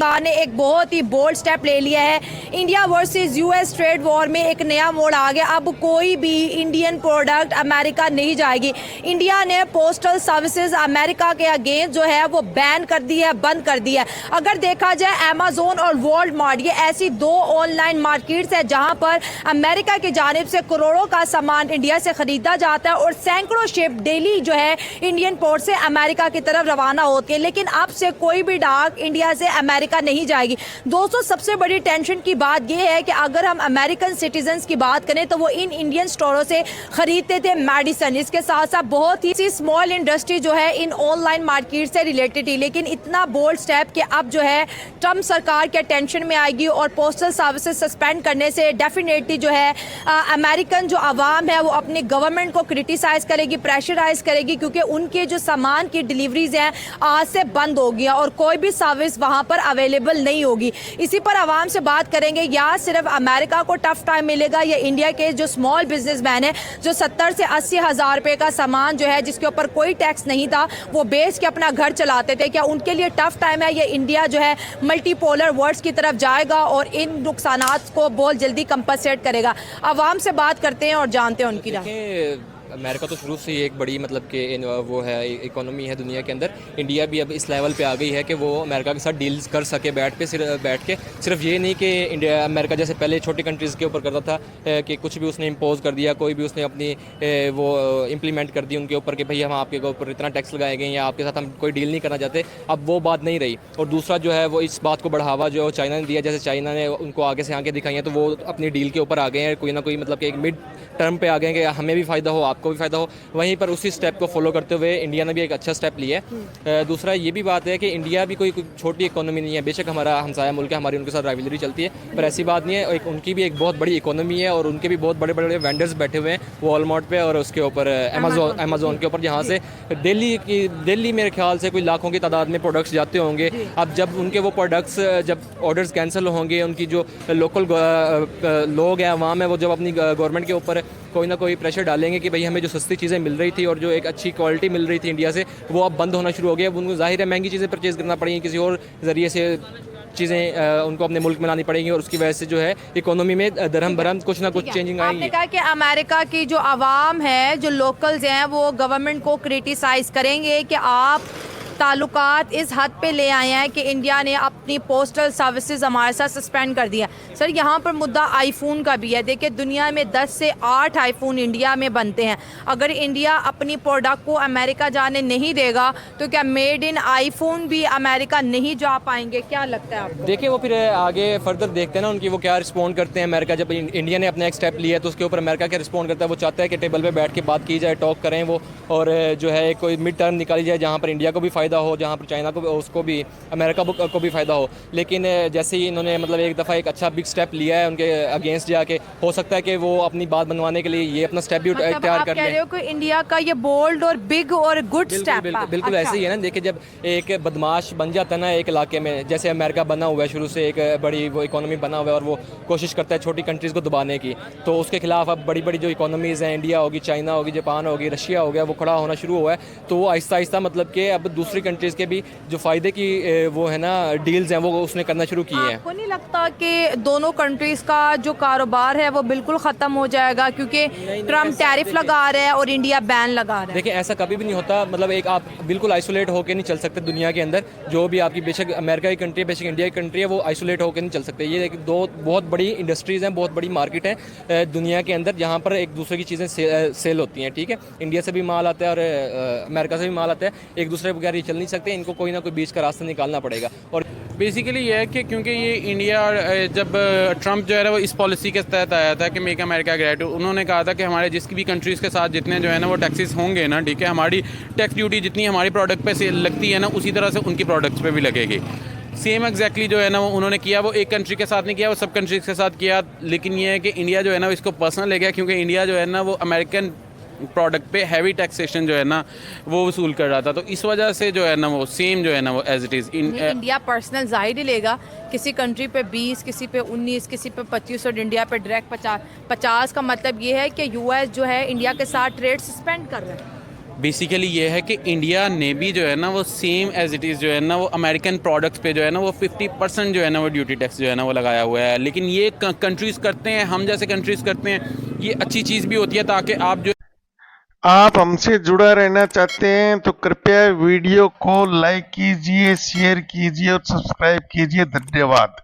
सरकार ने एक बहुत ही बोल्ड स्टेप ले लिया है। India versus US trade war में एक नया मोड़ आ गया। अब कोई भी इंडियन प्रोडक्ट अमेरिका नहीं जाएगी। इंडिया ने पोस्टल सर्विसेज अमेरिका के अगेंस्ट जो है वो बैन कर दी है, बंद कर दी है। अगर देखा जाए अमेजोन और वॉलमार्ट, ये ऐसी दो ऑनलाइन मार्केट्स है जहां पर अमेरिका की जानिब से करोड़ों का सामान इंडिया से खरीदा जाता है और सैकड़ों शिप डेली जो है इंडियन पोर्ट से अमेरिका की तरफ रवाना होती है। लेकिन अब से कोई भी डाक इंडिया से अमेरिका नहीं जाएगी। दोस्तों, सबसे बड़ी टेंशन की बात यह है कि अगर हम अमेरिकन सिटीजन्स की बात करें तो वो इन इंडियन स्टोरों से खरीदते थे मेडिसिन। इसके साथ साथ बहुत ही स्मॉल इंडस्ट्री जो है इन ऑनलाइन मार्केट से रिलेटेड थी। लेकिन इतना बोल्ड स्टेप कि अब जो है ट्रम्प सरकार के टेंशन में आएगी और पोस्टल सर्विसेज सस्पेंड करने से डेफिनेटली जो है अमेरिकन जो आवाम है वो अपनी गवर्नमेंट को क्रिटिसाइज करेगी, प्रेशराइज करेगी, क्योंकि उनके जो सामान की डिलीवरीज हैं आज से बंद हो गया और कोई भी सर्विस वहां पर अवेलेबल नहीं होगी। इसी पर आवाम से बात करेंगे, या सिर्फ अमेरिका को टफ टाइम मिलेगा या इंडिया के जो स्मॉल बिजनेसमैन है जो 70 से 80 हज़ार रुपए का सामान जो है जिसके ऊपर कोई टैक्स नहीं था वो बेच के अपना घर चलाते थे, क्या उनके लिए टफ टाइम है? या इंडिया जो है मल्टीपोलर वर्ल्ड की तरफ जाएगा और इन नुकसानात को बहुत जल्दी कंपनसेट करेगा? आवाम से बात करते हैं और जानते हैं उनकी राय। अमेरिका तो शुरू से ही एक बड़ी मतलब कि वो है इकोनॉमी है दुनिया के अंदर। इंडिया भी अब इस लेवल पे आ गई है कि वो अमेरिका के साथ डील्स कर सके बैठ के सिर्फ ये नहीं कि इंडिया अमेरिका जैसे पहले छोटी कंट्रीज़ के ऊपर करता था कि कुछ भी उसने इम्पोज कर दिया, कोई भी उसने अपनी वो इम्प्लीमेंट कर दी उनके ऊपर कि भाई हम आपके ऊपर इतना टैक्स लगाएंगे या आपके साथ हम कोई डील नहीं करना चाहते। अब वो बात नहीं रही। और दूसरा जो है वो इस बात को बढ़ावा जो चाइना ने दिया, जैसे चाइना ने उनको आगे से आगे दिखाई है तो वो अपनी डील के ऊपर आ गए हैं, कोई ना कोई मतलब कि एक मिड टर्म पे आ गए हैं कि हमें भी फ़ायदा हो, आपको भी फ़ायदा हो। वहीं पर उसी स्टेप को फॉलो करते हुए इंडिया ने भी एक अच्छा स्टेप लिया है। दूसरा ये भी बात है कि इंडिया भी कोई छोटी इकोनॉमी नहीं है। बेशक हमारा हमसाया मुल्क है, हमारी उनके साथ राइवलरी चलती है, पर ऐसी बात नहीं है। उनकी भी एक बहुत बड़ी इकोनॉमी है और उनके भी बहुत बड़े बड़े वेंडर्स बैठे हुए हैं वॉलमार्ट पे और उसके ऊपर अमेजोन के ऊपर, जहाँ से दिल्ली मेरे ख्याल से कोई लाखों की तादाद में प्रोडक्ट्स जाते होंगे। अब जब उनके वो प्रोडक्ट्स जब ऑर्डर्स कैंसिल होंगे, उनकी जो लोकल लोग हैं, अवाम है, वो जब अपनी गवर्नमेंट के ऊपर कोई ना कोई प्रेशर डालेंगे कि भाई हमें जो सस्ती चीज़ें मिल रही थी और जो एक अच्छी क्वालिटी मिल रही थी इंडिया से वो अब बंद होना शुरू हो गया। अब उनको जाहिर है महंगी चीज़ें परचेज़ करना पड़ेंगी, किसी और ज़रिए से चीज़ें उनको अपने मुल्क में लानी पड़ेंगी और उसकी वजह से जो है इकोनॉमी में दरहम बरहम कुछ ना कुछ चेंजिंग आएगी। आपने कहा कि अमेरिका की जो आवाम है, जो लोकल्स हैं, वो गवर्नमेंट को क्रिटिसाइज़ करेंगे कि आप ताल्लुकात इस हद पे ले आए हैं कि इंडिया ने अपनी पोस्टल सर्विसेज हमारे साथ सस्पेंड कर दिया। सर, यहाँ पर मुद्दा आईफोन का भी है। देखिए, दुनिया में 10 से 8 आईफोन इंडिया में बनते हैं। अगर इंडिया अपनी प्रोडक्ट को अमेरिका जाने नहीं देगा तो क्या मेड इन आईफोन भी अमेरिका नहीं जा पाएंगे? क्या लगता है आपको? देखिए, वो फिर आगे फर्दर देखते हैं ना उनकी वो क्या रिस्पॉन्ड करते हैं। अमेरिका जब इंडिया ने अपना एक स्टेप लिया तो उसके ऊपर अमेरिका क्या रिस्पॉन्ड करता है। वो चाहता है कि टेबल पे बैठ के बात की जाए, टॉक करें वो, और जो है कोई मिड टर्म निकाली जाए जहाँ पर इंडिया को भी फ़ायदा हो, जहाँ पर चाइना को उसको भी अमेरिका को भी फ़ायदा हो। लेकिन जैसे ही इन्होंने मतलब एक दफ़ा एक अच्छा बिग स्टेप लिया है उनके अगेंस्ट जाके, हो सकता है कि वो अपनी बात बनवाने के लिए ये अपना स्टेप भी तैयार कर लें। आप इंडिया का ये बोल्ड और बिग और गुड स्टेप बिल्कुल ऐसे ही है ना। देखिए, जब एक बदमाश बन जाता है ना एक इलाके में, जैसे अमेरिका बना हुआ है शुरू से, एक बड़ी वो इकोनॉमी बना हुआ है और वो कोशिश करता है छोटी कंट्रीज़ को दबाने की, तो उसके खिलाफ अब बड़ी बड़ी जो इकोनॉमीज़ हैं, इंडिया होगी, चाइना होगी, जापान होगी, रशिया हो गया, वो खड़ा होना शुरू हुआ है। तो वो आहिस्ता आहिस्ता मतलब कि अब दूसरी कंट्रीज़ के भी जो फ़ायदे की वो है ना डील्स हैं वो उसने करना शुरू किए हैं। आपको नहीं लगता कि दोनों कंट्रीज़ का जो कारोबार है वो बिल्कुल ख़त्म हो जाएगा क्योंकि ट्रम्प टैरिफ लगा रहा है और इंडिया बैन लगा रहा है? देखिए, ऐसा कभी भी नहीं होता। मतलब एक आप बिल्कुल आइसोलेट होकर नहीं चल सकते दुनिया के अंदर। जो भी आपकी बेशक अमेरिका की कंट्री है, बेशक इंडिया की कंट्री है, वो आइसोलेट होकर नहीं चल सकते। ये दो बहुत बड़ी इंडस्ट्रीज़ हैं, बहुत बड़ी मार्केट है दुनिया के अंदर जहाँ पर एक दूसरे की चीज़ें सेल होती हैं। ठीक है, इंडिया से भी माल आता है और अमेरिका से भी माल आता है, एक दूसरे के बगैर ये चल नहीं सकते। इनको कोई ना कोई बीच का रास्ता निकालना पड़ेगा। और बेसिकली ये है कि क्योंकि ये इंडिया जब ट्रम्प जो है वो इस पॉलिसी के तहत आया था कि मेक अमेरिका ग्रेट, उन्होंने कहा था कि हमारे जिसकी भी कंट्रीज़ के साथ जितने जो है ना वो टैक्सेस होंगे ना, ठीक है, हमारी टैक्स ड्यूटी जितनी हमारी प्रोडक्ट पे से लगती है ना उसी तरह से उनकी प्रोडक्ट्स पे भी लगेगी। सेम एग्जैक्टली जो है ना वो उन्होंने किया, वो एक कंट्री के साथ नहीं किया, वो सब कंट्रीज़ के साथ किया। लेकिन ये है कि इंडिया जो है ना इसको पर्सनल ले गया क्योंकि इंडिया जो है ना वो अमेरिकन प्रोडक्ट पे हैवी टैक्सेशन जो है ना वो वसूल कर रहा था। तो इस वजह से जो है ना वो सेम जो है ना वो as it is India personal जाहिर ही लेगा। किसी कंट्री पे 20, किसी पे 19, किसी पे 25 और इंडिया पे डायरेक्ट 50 का मतलब ये है कि यूएस जो है इंडिया के साथ ट्रेड सस्पेंड कर रहा है। बेसिकली ये है कि इंडिया ने भी जो है ना वो सेम एज इट इज़ जो है ना वो अमेरिकन प्रोडक्ट्स पे जो है ना वो 50% जो है ना वो ड्यूटी टैक्स जो है ना वो लगाया हुआ है। लेकिन ये कंट्रीज़ करते हैं, हम जैसे कंट्रीज़ करते हैं, ये अच्छी चीज़ भी होती है ताकि आप जो आप हमसे जुड़ा रहना चाहते हैं तो कृपया वीडियो को लाइक कीजिए, शेयर कीजिए और सब्सक्राइब कीजिए। धन्यवाद।